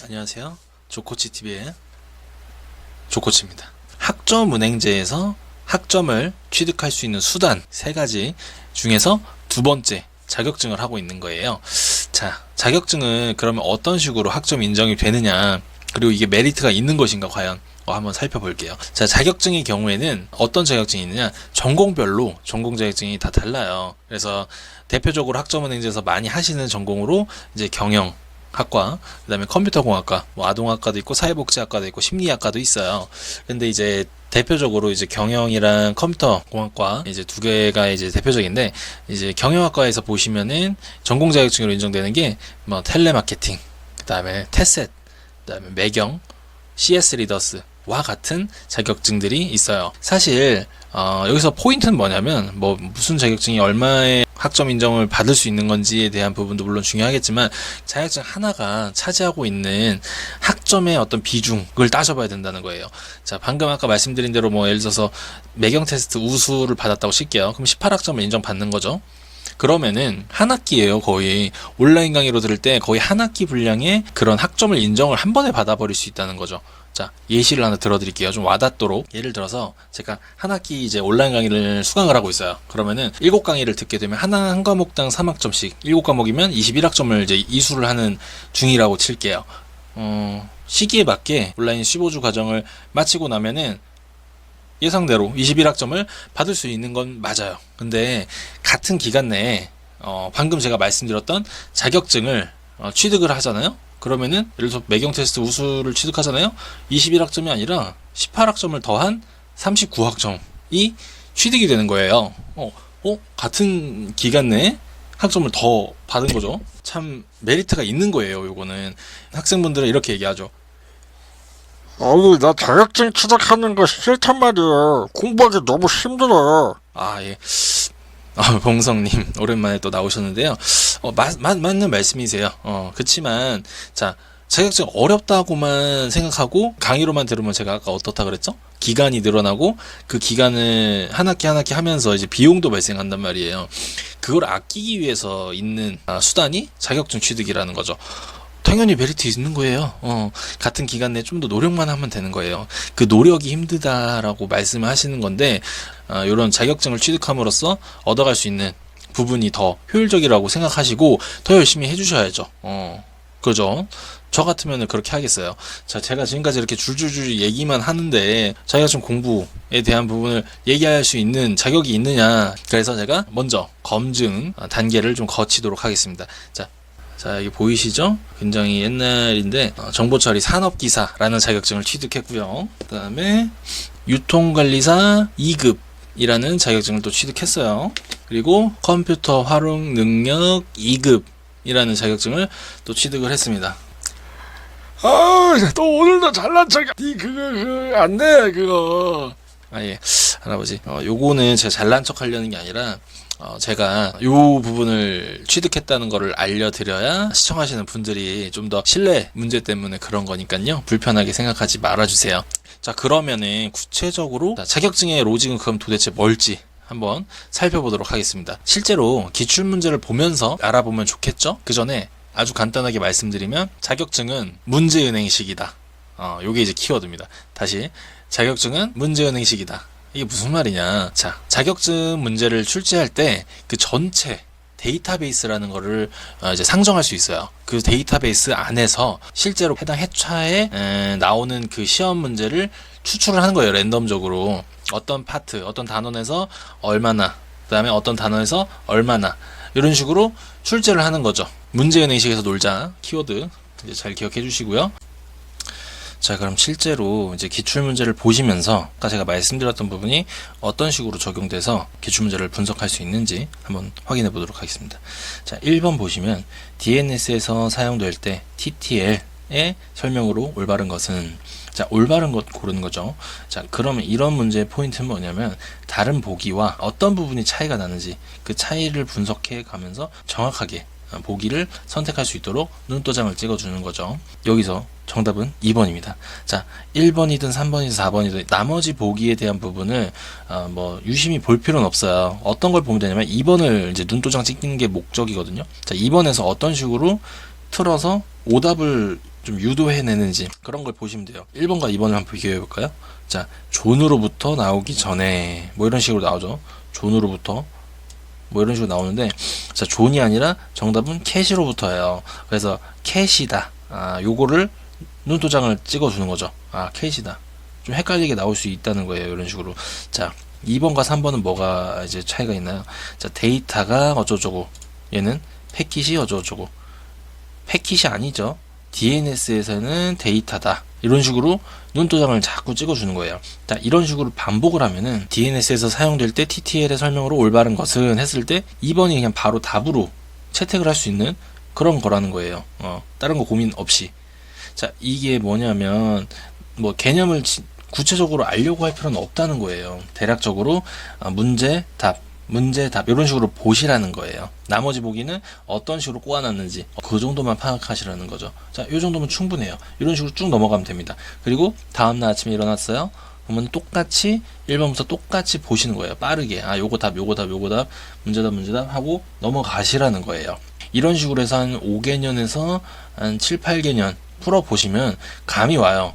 안녕하세요. 조코치TV의 조코치입니다. 학점은행제에서 학점을 취득할 수 있는 수단 3가지 중에서 두 번째 자격증을 하고 있는 거예요. 자, 자격증은 그러면 어떤 식으로 학점 인정이 되느냐, 그리고 이게 메리트가 있는 것인가 과연 한번 살펴볼게요. 자, 자격증의 경우에는 어떤 자격증이 있느냐, 전공별로 전공 자격증이 다 달라요. 그래서 대표적으로 학점은행제에서 많이 하시는 전공으로 이제 경영학과, 그 다음에 컴퓨터공학과, 아동학과도 있고 사회복지학과도 있고 심리학과도 있어요. 근데 이제 대표적으로 이제 경영이랑 컴퓨터공학과 이제 두 개가 이제 대표적인데, 이제 경영학과에서 보시면은 전공 자격증으로 인정되는 게 뭐 텔레마케팅, 그 다음에 테셋, 그 다음에 매경, CS 리더스와 같은 자격증들이 있어요. 사실 여기서 포인트는 뭐냐면, 뭐 무슨 자격증이 얼마의 학점 인정을 받을 수 있는 건지에 대한 부분도 물론 중요하겠지만, 자격증 하나가 차지하고 있는 학점의 어떤 비중을 따져봐야 된다는 거예요. 자, 방금 아까 말씀드린 대로 뭐 예를 들어서 매경 테스트 우수를 받았다고 칠게요. 그럼 18학점을 인정받는 거죠. 그러면은 한 학기예요. 거의 온라인 강의로 들을 때 거의 한 학기 분량의 그런 학점을 인정을 한 번에 받아버릴 수 있다는 거죠. 자, 예시를 하나 들어드릴게요. 좀 와닿도록. 예를 들어서 제가 한 학기 이제 온라인 강의를 수강을 하고 있어요. 그러면은 7강의를 듣게 되면 한 과목당 3학점씩, 7과목이면 21학점을 이제 이수를 하는 중이라고 칠게요. 시기에 맞게 온라인 15주 과정을 마치고 나면은 예상대로 21학점을 받을 수 있는 건 맞아요. 근데 같은 기간 내에 방금 제가 말씀드렸던 자격증을 취득을 하잖아요. 그러면은 예를 들어서 매경 테스트 우수를 취득하잖아요. 21학점이 아니라 18학점을 더한 39학점이 취득이 되는 거예요. 같은 기간 내에 학점을 더 받은 거죠. 참 메리트가 있는 거예요. 요거는 학생분들은 이렇게 얘기하죠. 아니, 나 자격증 취득하는 거 싫단 말이야. 공부하기 너무 힘들어. 아, 예. 봉성님, 오랜만에 또 나오셨는데요. 맞는 말씀이세요. 그치만, 자, 자격증 어렵다고만 생각하고 강의로만 들으면 제가 아까 어떻다 그랬죠? 기간이 늘어나고 그 기간을 한 학기 한 학기 하면서 이제 비용도 발생한단 말이에요. 그걸 아끼기 위해서 있는 수단이 자격증 취득이라는 거죠. 당연히 메리트 있는 거예요. 같은 기간 내에 좀 더 노력만 하면 되는 거예요. 그 노력이 힘들다라고 말씀을 하시는 건데, 이런 자격증을 취득함으로써 얻어갈 수 있는 부분이 더 효율적이라고 생각하시고 더 열심히 해주셔야죠. 그죠? 저 같으면 그렇게 하겠어요. 자, 제가 지금까지 이렇게 줄줄줄 얘기만 하는데 자격증 공부에 대한 부분을 얘기할 수 있는 자격이 있느냐. 그래서 제가 먼저 검증 단계를 좀 거치도록 하겠습니다. 자, 여기 보이시죠? 굉장히 옛날인데 정보처리 산업기사라는 자격증을 취득했고요. 그 다음에 유통관리사 2급이라는 자격증을 또 취득했어요. 그리고 컴퓨터 활용 능력 2급이라는 자격증을 또 취득을 했습니다. 또 오늘도 잘난 척. 그거 안 돼, 그거. 예, 할아버지. 요거는 제가 잘난 척 하려는 게 아니라, 제가 요 부분을 취득했다는 거를 알려드려야 시청하시는 분들이 좀 더 신뢰 문제 때문에 그런 거니까요. 불편하게 생각하지 말아주세요. 자, 그러면은 구체적으로 자격증의 로직은 그럼 도대체 뭘지 한번 살펴보도록 하겠습니다. 실제로 기출문제를 보면서 알아보면 좋겠죠? 그 전에 아주 간단하게 말씀드리면 자격증은 문제은행식이다. 요게 이제 키워드입니다. 다시, 자격증은 문제은행식이다. 이게 무슨 말이냐. 자, 자격증 문제를 출제할 때 그 전체 데이터베이스라는 거를 이제 상정할 수 있어요. 그 데이터베이스 안에서 실제로 해당 회차에 나오는 그 시험 문제를 추출을 하는 거예요. 랜덤적으로 어떤 파트, 어떤 단원에서 얼마나, 그 다음에 어떤 단원에서 얼마나, 이런 식으로 출제를 하는 거죠. 문제은행식에서 놀자 키워드 이제 잘 기억해 주시고요. 자, 그럼 실제로 이제 기출문제를 보시면서 아까 제가 말씀드렸던 부분이 어떤 식으로 적용돼서 기출문제를 분석할 수 있는지 한번 확인해 보도록 하겠습니다. 자, 1번 보시면 DNS에서 사용될 때 TTL의 설명으로 올바른 것은, 자, 올바른 것 고르는 거죠. 자, 그러면 이런 문제의 포인트는 뭐냐면 다른 보기와 어떤 부분이 차이가 나는지 그 차이를 분석해 가면서 정확하게 보기를 선택할 수 있도록 눈도장을 찍어주는 거죠. 여기서 정답은 2번입니다. 자, 1번이든 3번이든 4번이든 나머지 보기에 대한 부분을 뭐 유심히 볼 필요는 없어요. 어떤 걸 보면 되냐면 2번을 이제 눈도장 찍는 게 목적이거든요. 자, 2번에서 어떤 식으로 틀어서 오답을 좀 유도해내는지 그런 걸 보시면 돼요. 1번과 2번을 한번 비교해 볼까요? 자, 존으로부터 나오기 전에 뭐 이런 식으로 나오죠. 존으로부터 뭐 이런 식으로 나오는데, 자, 존이 아니라 정답은 캣으로부터예요. 그래서 캣이다. 요거를 눈도장을 찍어주는 거죠. 캣이다. 좀 헷갈리게 나올 수 있다는 거예요. 이런 식으로. 자, 2번과 3번은 뭐가 이제 차이가 있나요? 자, 데이터가 어쩌고저쩌고, 얘는 패킷이 어쩌고저쩌고. 패킷이 아니죠. DNS에서는 데이터다. 이런 식으로 눈도장을 자꾸 찍어주는 거예요. 자, 이런 식으로 반복을 하면은 DNS에서 사용될 때 TTL의 설명으로 올바른 것은 했을 때 2번이 그냥 바로 답으로 채택을 할 수 있는 그런 거라는 거예요. 다른 거 고민 없이. 자, 이게 뭐냐면 뭐 개념을 구체적으로 알려고 할 필요는 없다는 거예요. 대략적으로 문제, 답 이런 식으로 보시라는 거예요. 나머지 보기는 어떤 식으로 꼬아놨는지 그 정도만 파악하시라는 거죠. 자, 이 정도면 충분해요. 이런 식으로 쭉 넘어가면 됩니다. 그리고 다음날 아침에 일어났어요. 그러면 똑같이 1번부터 똑같이 보시는 거예요. 빠르게. 요거 답, 문제답 하고 넘어가시라는 거예요. 이런 식으로 해서 한 5개년에서 한 7, 8개년 풀어보시면 감이 와요.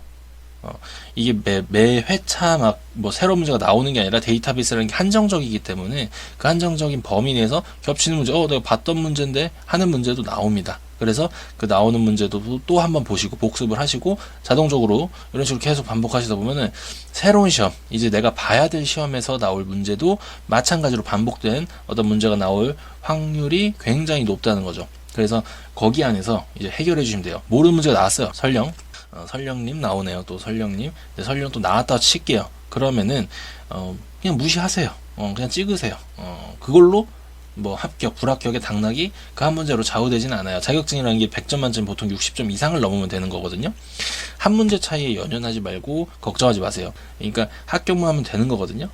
이게 매 회차 막 뭐 새로운 문제가 나오는 게 아니라 데이터베이스라는 게 한정적이기 때문에 그 한정적인 범위 내에서 겹치는 문제, 내가 봤던 문제인데 하는 문제도 나옵니다. 그래서 그 나오는 문제도 또 한번 보시고 복습을 하시고 자동적으로 이런 식으로 계속 반복하시다 보면은 새로운 시험, 이제 내가 봐야 될 시험에서 나올 문제도 마찬가지로 반복된 어떤 문제가 나올 확률이 굉장히 높다는 거죠. 그래서 거기 안에서 이제 해결해 주시면 돼요. 모르는 문제가 나왔어요. 설령님 나오네요. 또 설령님. 설령 또 나왔다 칠게요. 그러면은 그냥 무시하세요. 그냥 찍으세요. 그걸로 뭐 합격, 불합격의 당락이 그 한 문제로 좌우되지는 않아요. 자격증이라는 게 100점 만점 보통 60점 이상을 넘으면 되는 거거든요. 한 문제 차이에 연연하지 말고 걱정하지 마세요. 그러니까 합격만 하면 되는 거거든요.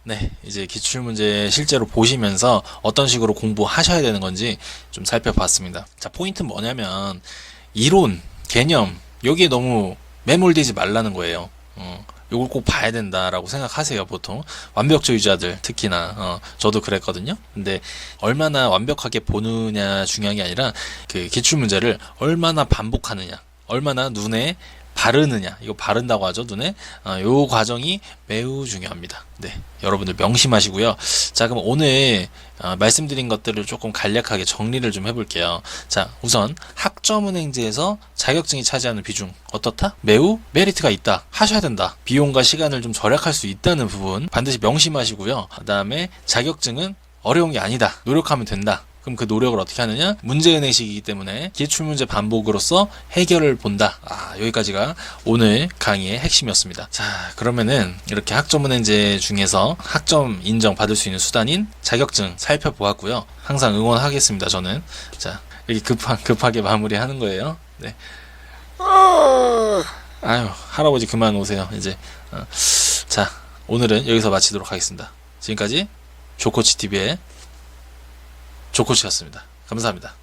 네, 이제 기출문제 실제로 보시면서 어떤 식으로 공부하셔야 되는 건지 좀 살펴봤습니다. 자, 포인트는 뭐냐면 이론, 개념, 여기에 너무 매몰되지 말라는 거예요. 요걸 꼭 봐야 된다라고 생각하세요. 보통 완벽주의자들 특히나 저도 그랬거든요. 근데 얼마나 완벽하게 보느냐 중요한 게 아니라 그 기출문제를 얼마나 반복하느냐, 얼마나 눈에 바르느냐, 이거 바른다고 하죠, 눈에. 요 과정이 매우 중요합니다. 네, 여러분들 명심하시고요. 자, 그럼 오늘 말씀드린 것들을 조금 간략하게 정리를 좀 해볼게요. 자, 우선 학점은행제에서 자격증이 차지하는 비중 어떻다? 매우 메리트가 있다, 하셔야 된다. 비용과 시간을 좀 절약할 수 있다는 부분 반드시 명심하시고요. 그 다음에 자격증은 어려운 게 아니다, 노력하면 된다. 그럼 그 노력을 어떻게 하느냐? 문제은행식이기 때문에 기출문제 반복으로서 해결을 본다. 여기까지가 오늘 강의의 핵심이었습니다. 자, 그러면은 이렇게 학점은행제 중에서 학점 인정 받을 수 있는 수단인 자격증 살펴보았고요. 항상 응원하겠습니다, 저는. 자, 이렇게 급하게 마무리하는 거예요. 네. 할아버지 그만 오세요, 이제. 자, 오늘은 여기서 마치도록 하겠습니다. 지금까지 조코치TV의 조코치였습니다. 감사합니다.